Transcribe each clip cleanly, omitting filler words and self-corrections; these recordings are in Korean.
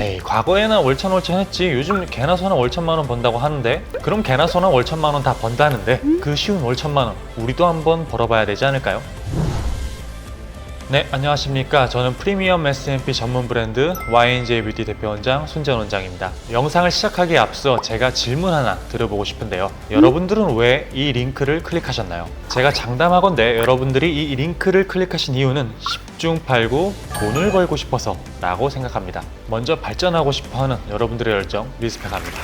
에이, 과거에는 월천 했지. 요즘 개나 소나 월천만원 번다고 하는데, 그럼 개나 소나 월천만원 다 번다는데 그 쉬운 월천만원 우리도 한번 벌어봐야 되지 않을까요? 네, 안녕하십니까. 저는 프리미엄 S&P 전문 브랜드 YNJ 뷰티 대표 원장 손재원 원장입니다. 영상을 시작하기에 앞서 제가 질문 하나 드려보고 싶은데요. 여러분들은 왜 이 링크를 클릭하셨나요? 제가 장담하건대 여러분들이 이 링크를 클릭하신 이유는 10중 8구 돈을 벌고 싶어서 라고 생각합니다. 먼저 발전하고 싶어하는 여러분들의 열정 리스펙합니다.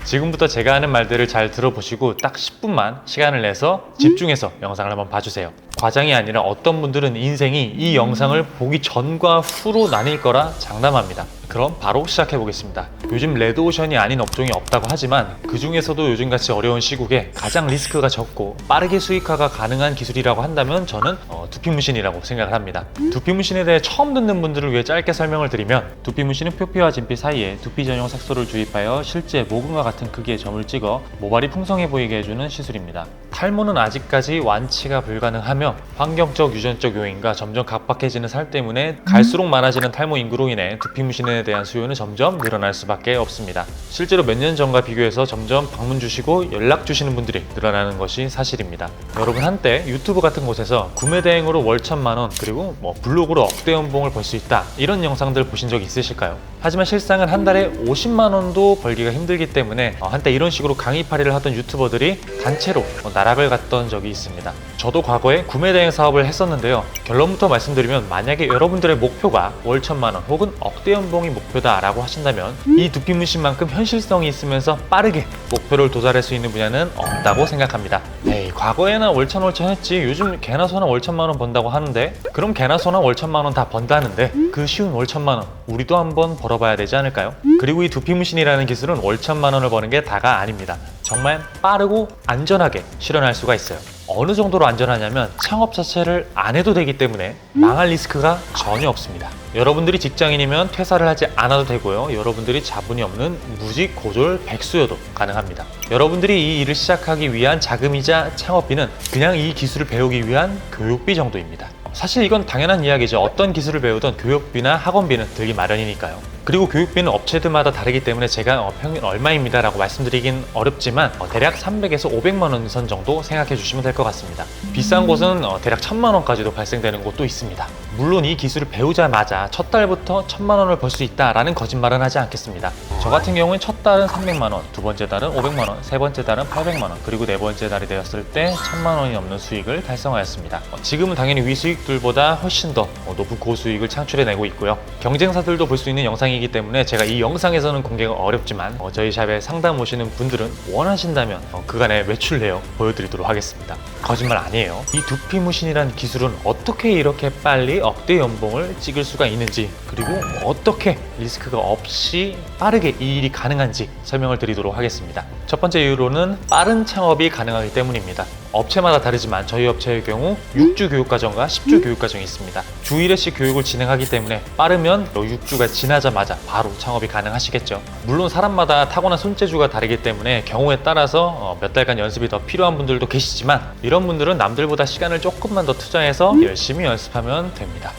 지금부터 제가 하는 말들을 잘 들어보시고 딱 10분만 시간을 내서 집중해서 영상을 한번 봐주세요. 과장이 아니라 어떤 분들은 인생이 이 영상을 보기 전과 후로 나뉠 거라 장담합니다. 그럼 바로 시작해 보겠습니다. 요즘 레드오션이 아닌 업종이 없다고 하지만 그 중에서도 요즘같이 어려운 시국에 가장 리스크가 적고 빠르게 수익화가 가능한 기술이라고 한다면 저는 두피문신이라고 생각을 합니다. 두피문신에 대해 처음 듣는 분들을 위해 짧게 설명을 드리면, 두피문신은 표피와 진피 사이에 두피 전용 색소를 주입하여 실제 모근과 같은 크기의 점을 찍어 모발이 풍성해 보이게 해주는 시술입니다. 탈모는 아직까지 완치가 불가능하며 환경적, 유전적 요인과 점점 각박해지는 살 때문에 갈수록 많아지는 탈모 인구로 인해 두피문신에 대한 수요는 점점 늘어날 수밖에 없습니다. 실제로 몇 년 전과 비교해서 점점 방문 주시고 연락 주시는 분들이 늘어나는 것이 사실입니다. 여러분, 한때 유튜브 같은 곳에서 구매 대행으로 월 1,000만원 그리고 블로그로 억대 연봉을 벌 수 있다, 이런 영상들 보신 적 있으실까요? 하지만 실상은 한 달에 50만원도 벌기가 힘들기 때문에 한때 이런 식으로 강의팔이를 하던 유튜버들이 단체로 나락을 갔던 적이 있습니다. 저도 과거에 구매 대행 사업을 했었는데요. 결론부터 말씀드리면, 만약에 여러분들의 목표가 월 1,000만원 혹은 억대 연봉이 목표다 라고 하신다면 이 두피문신만큼 현실성이 있으면서 빠르게 목표를 도달할 수 있는 분야는 없다고 생각합니다. 에이, 과거에는 월천 했지. 요즘 개나 소나 월천만원 번다고 하는데, 그럼 개나 소나 월천만원 다 번다는데 그 쉬운 월천만원 우리도 한번 벌어봐야 되지 않을까요? 그리고 이 두피문신이라는 기술은 월천만원을 버는 게 다가 아닙니다. 정말 빠르고 안전하게 실현할 수가 있어요. 어느 정도로 안전하냐면 창업 자체를 안 해도 되기 때문에 망할 리스크가 전혀 없습니다. 여러분들이 직장인이면 퇴사를 하지 않아도 되고요. 여러분들이 자본이 없는 무직, 고졸, 백수여도 가능합니다. 여러분들이 이 일을 시작하기 위한 자금이자 창업비는 그냥 이 기술을 배우기 위한 교육비 정도입니다. 사실 이건 당연한 이야기죠. 어떤 기술을 배우던 교육비나 학원비는 들기 마련이니까요. 그리고 교육비는 업체들마다 다르기 때문에 제가 평균 얼마입니다 라고 말씀드리긴 어렵지만 대략 300에서 500만 원 선 정도 생각해 주시면 될 것 같습니다. 비싼 곳은 대략 1,000만 원까지도 발생되는 곳도 있습니다. 물론 이 기술을 배우자마자 첫 달부터 1,000만 원을 벌 수 있다라는 거짓말은 하지 않겠습니다. 저 같은 경우는 첫 달은 300만 원, 두 번째 달은 500만 원, 세 번째 달은 800만 원, 그리고 네 번째 달이 되었을 때 1,000만 원이 넘는 수익을 달성하였습니다. 지금은 당연히 위수익들보다 훨씬 더 높은 고수익을 창출해내고 있고요. 경쟁사들도 볼 수 있는 영상이기 때문에 제가 이 영상에서는 공개가 어렵지만 저희 샵에 상담 오시는 분들은 원하신다면 그간의 매출 내역 보여드리도록 하겠습니다. 거짓말 아니에요. 이 두피문신이라는 기술은 어떻게 이렇게 빨리 억대 연봉을 찍을 수가 있는지, 그리고 어떻게 리스크가 없이 빠르게 이 일이 가능한지 설명을 드리도록 하겠습니다. 첫 번째 이유로는 빠른 창업이 가능하기 때문입니다. 업체마다 다르지만 저희 업체의 경우 6주 교육과정과 10주 교육과정이 있습니다. 주 1회씩 교육을 진행하기 때문에 빠르면 6주가 지나자마자 바로 창업이 가능하시겠죠. 물론 사람마다 타고난 손재주가 다르기 때문에 경우에 따라서 몇 달간 연습이 더 필요한 분들도 계시지만, 이런 분들은 남들보다 시간을 조금만 더 투자해서 열심히 연습하면 됩니다.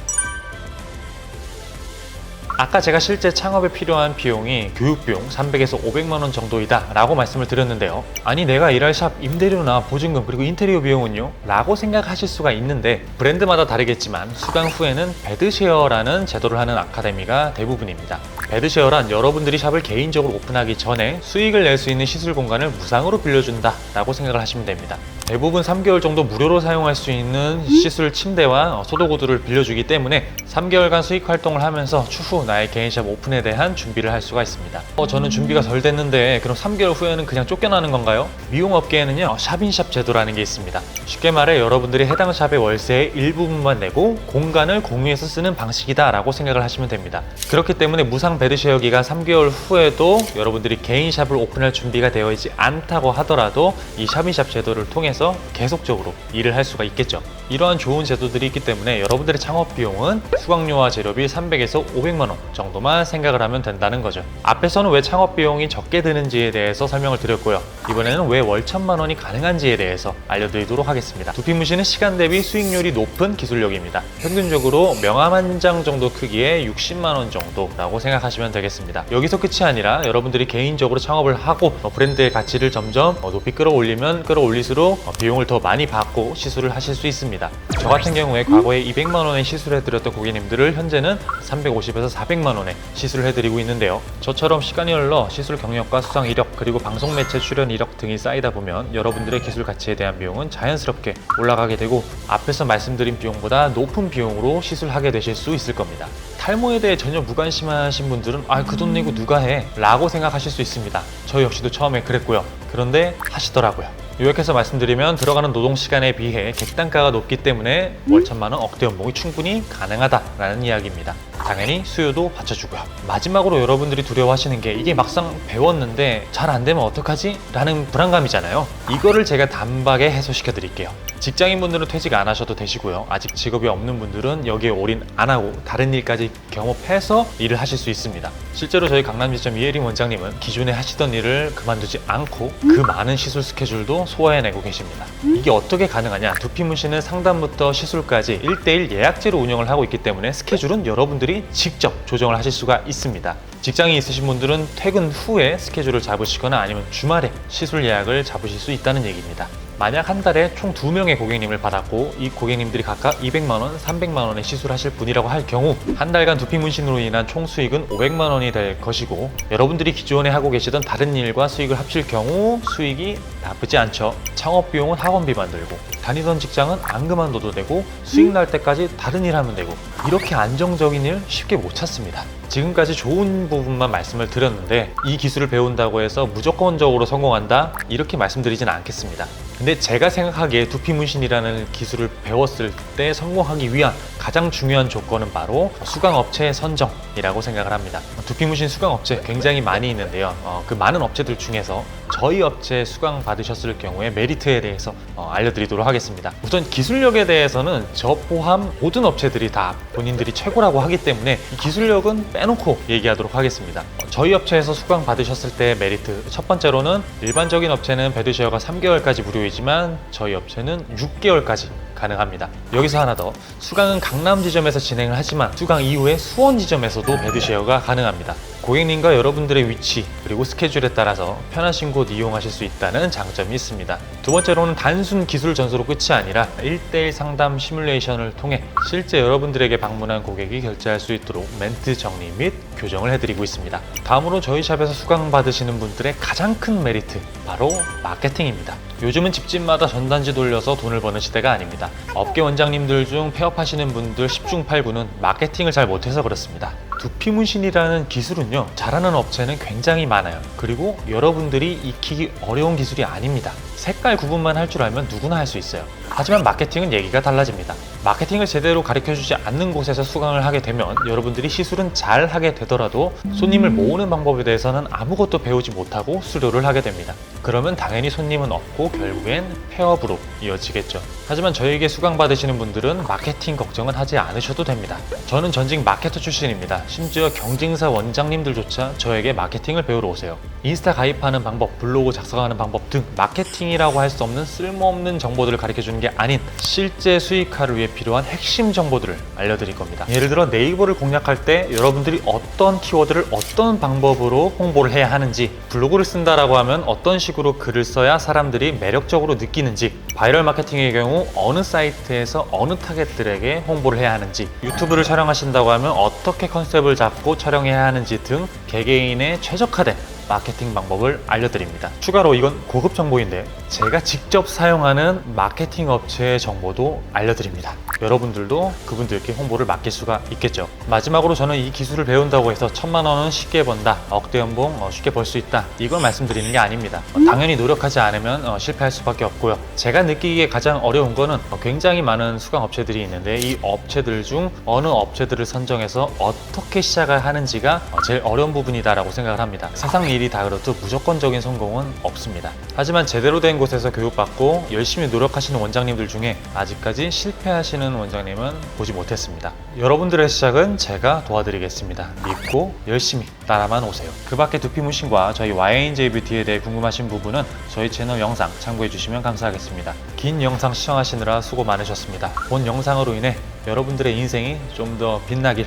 아까 제가 실제 창업에 필요한 비용이 교육비용 300에서 500만 원 정도이다 라고 말씀을 드렸는데요. 아니, 내가 일할 샵 임대료나 보증금 그리고 인테리어 비용은요? 라고 생각하실 수가 있는데, 브랜드마다 다르겠지만 수강 후에는 배드쉐어라는 제도를 하는 아카데미가 대부분입니다. 배드쉐어란 여러분들이 샵을 개인적으로 오픈하기 전에 수익을 낼 수 있는 시술 공간을 무상으로 빌려준다 라고 생각을 하시면 됩니다. 대부분 3개월 정도 무료로 사용할 수 있는 시술 침대와 소도구들을 빌려주기 때문에 3개월간 수익 활동을 하면서 추후 나의 개인샵 오픈에 대한 준비를 할 수가 있습니다. 저는 준비가 덜 됐는데 그럼 3개월 후에는 그냥 쫓겨나는 건가요? 미용업계에는요, 샵인샵 제도라는 게 있습니다. 쉽게 말해 여러분들이 해당 샵의 월세의 일부분만 내고 공간을 공유해서 쓰는 방식이다 라고 생각을 하시면 됩니다. 그렇기 때문에 무상 배드쉐어 기간 3개월 후에도 여러분들이 개인샵을 오픈할 준비가 되어 있지 않다고 하더라도 이 샵인샵 제도를 통해서 계속적으로 일을 할 수가 있겠죠. 이러한 좋은 제도들이 있기 때문에 여러분들의 창업 비용은 수강료와 재료비 300에서 500만 원 정도만 생각을 하면 된다는 거죠. 앞에서는 왜 창업 비용이 적게 드는지에 대해서 설명을 드렸고요. 이번에는 왜 월 1000만 원이 가능한지에 대해서 알려드리도록 하겠습니다. 두피문신은 시간 대비 수익률이 높은 기술력입니다. 평균적으로 명함 한 장 정도 크기에 60만 원 정도라고 생각하시면 되겠습니다. 여기서 끝이 아니라 여러분들이 개인적으로 창업을 하고 브랜드의 가치를 점점 높이 끌어올리면 끌어올릴수록 비용을 더 많이 받고 시술을 하실 수 있습니다. 저 같은 경우에 과거에 200만 원에 시술해드렸던 고객님들을 현재는 350에서 400만 원에 시술을 해드리고 있는데요. 저처럼 시간이 흘러 시술 경력과 수상 이력 그리고 방송 매체 출연 이력 등이 쌓이다 보면 여러분들의 기술 가치에 대한 비용은 자연스럽게 올라가게 되고 앞에서 말씀드린 비용보다 높은 비용으로 시술하게 되실 수 있을 겁니다. 탈모에 대해 전혀 무관심하신 분들은 그 돈 내고 누가 해? 라고 생각하실 수 있습니다. 저 역시도 처음에 그랬고요. 그런데 하시더라고요. 요약해서 말씀드리면 들어가는 노동시간에 비해 객단가가 높기 때문에 월 1000만 원 억대 연봉이 충분히 가능하다라는 이야기입니다. 당연히 수요도 받쳐주고요. 마지막으로 여러분들이 두려워하시는 게 이게 막상 배웠는데 잘 안 되면 어떡하지? 라는 불안감이잖아요. 이거를 제가 단박에 해소시켜 드릴게요. 직장인분들은 퇴직 안 하셔도 되시고요. 아직 직업이 없는 분들은 여기에 올인 안 하고 다른 일까지 경험해서 일을 하실 수 있습니다. 실제로 저희 강남지점 이혜림 원장님은 기존에 하시던 일을 그만두지 않고 그 많은 시술 스케줄도 소화해내고 계십니다. 이게 어떻게 가능하냐? 두피문신은 상담부터 시술까지 1:1 예약제로 운영을 하고 있기 때문에 스케줄은 여러분들이 직접 조정을 하실 수가 있습니다. 직장이 있으신 분들은 퇴근 후에 스케줄을 잡으시거나 아니면 주말에 시술 예약을 잡으실 수 있다는 얘기입니다. 만약 한 달에 총 2명의 고객님을 받았고 이 고객님들이 각각 200만 원, 300만 원의 시술하실 분이라고 할 경우 한 달간 두피문신으로 인한 총 수익은 500만 원이 될 것이고 여러분들이 기존에 하고 계시던 다른 일과 수익을 합칠 경우 수익이 나쁘지 않죠. 창업 비용은 학원비만 들고 다니던 직장은 안 그만둬도 되고 수익 날 때까지 다른 일 하면 되고 이렇게 안정적인 일 쉽게 못 찾습니다. 지금까지 좋은 부분만 말씀을 드렸는데 이 기술을 배운다고 해서 무조건적으로 성공한다? 이렇게 말씀드리진 않겠습니다. 근데 제가 생각하기에 두피문신이라는 기술을 배웠을 때 성공하기 위한 가장 중요한 조건은 바로 수강업체 선정이라고 생각을 합니다. 두피문신 수강업체 굉장히 많이 있는데요. 그 많은 업체들 중에서 저희 업체 수강 받으셨을 경우에 메리트에 대해서 알려드리도록 하겠습니다. 우선 기술력에 대해서는 저 포함 모든 업체들이 다 본인들이 최고라고 하기 때문에 이 기술력은 빼놓고 얘기하도록 하겠습니다. 저희 업체에서 수강 받으셨을 때 메리트 첫 번째로는 일반적인 업체는 배드쉐어가 3개월까지 무료이지만 저희 업체는 6개월까지 가능합니다. 여기서 하나 더, 수강은 강남 지점에서 진행을 하지만 수강 이후에 수원 지점에서도 배드쉐어가 가능합니다. 고객님과 여러분들의 위치 그리고 스케줄에 따라서 편하신 곳 이용하실 수 있다는 장점이 있습니다. 두 번째로는 단순 기술 전수로 끝이 아니라 1:1 상담 시뮬레이션을 통해 실제 여러분들에게 방문한 고객이 결제할 수 있도록 멘트 정리 및 교정을 해드리고 있습니다. 다음으로 저희 샵에서 수강 받으시는 분들의 가장 큰 메리트, 바로 마케팅입니다. 요즘은 집집마다 전단지 돌려서 돈을 버는 시대가 아닙니다. 업계 원장님들 중 폐업하시는 분들 10중 8구는 마케팅을 잘 못해서 그렇습니다. 두피문신이라는 기술은요, 잘하는 업체는 굉장히 많아요. 그리고 여러분들이 익히기 어려운 기술이 아닙니다. 색깔 구분만 할 줄 알면 누구나 할 수 있어요. 하지만 마케팅은 얘기가 달라집니다. 마케팅을 제대로 가르쳐주지 않는 곳에서 수강을 하게 되면 여러분들이 시술은 잘 하게 되더라도 손님을 모으는 방법에 대해서는 아무것도 배우지 못하고 수료를 하게 됩니다. 그러면 당연히 손님은 없고 결국엔 폐업으로 이어지겠죠. 하지만 저에게 수강 받으시는 분들은 마케팅 걱정은 하지 않으셔도 됩니다. 저는 전직 마케터 출신입니다. 심지어 경쟁사 원장님들조차 저에게 마케팅을 배우러 오세요. 인스타 가입하는 방법, 블로그 작성하는 방법 등 마케팅이라고 할 수 없는 쓸모없는 정보들을 가르쳐주는 게 아닌 실제 수익화를 위해 필요한 핵심 정보들을 알려드릴 겁니다. 예를 들어 네이버를 공략할 때 여러분들이 어떤 키워드를 어떤 방법으로 홍보를 해야 하는지, 블로그를 쓴다라고 하면 어떤 식으로 글을 써야 사람들이 매력적으로 느끼는지, 바이럴 마케팅의 경우 어느 사이트에서 어느 타겟들에게 홍보를 해야 하는지, 유튜브를 촬영하신다고 하면 어떻게 컨셉을 잡고 촬영해야 하는지 등 개개인의 최적화된 마케팅 방법을 알려드립니다. 추가로 이건 고급 정보인데 제가 직접 사용하는 마케팅 업체의 정보도 알려드립니다. 여러분들도 그분들께 홍보를 맡길 수가 있겠죠. 마지막으로 저는 이 기술을 배운다고 해서 1000만 원은 쉽게 번다, 억대 연봉 쉽게 벌 수 있다, 이걸 말씀드리는 게 아닙니다. 당연히 노력하지 않으면 실패할 수밖에 없고요. 제가 느끼기에 가장 어려운 거는 굉장히 많은 수강 업체들이 있는데 이 업체들 중 어느 업체들을 선정해서 어떻게 시작을 하는지가 제일 어려운 부분이다라고 생각을 합니다. 세상 일이 다 그렇듯 무조건적인 성공은 없습니다. 하지만 제대로 된 곳에서 교육받고 열심히 노력하시는 원장님들 중에 아직까지 실패하시는 원장님은 보지 못했습니다. 여러분들의 시작은 제가 도와드리겠습니다. 믿고 열심히 따라만 오세요. 그 밖에 두피문신과 저희 YNJ 뷰티에 대해 궁금하신 부분은 저희 채널 영상 참고해 주시면 감사하겠습니다. 긴 영상 시청하시느라 수고 많으셨습니다. 본 영상으로 인해 여러분들의 인생이 좀 더 빛나길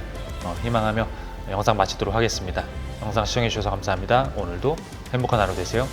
희망하며 영상 마치도록 하겠습니다. 영상 시청해 주셔서 감사합니다. 오늘도 행복한 하루 되세요.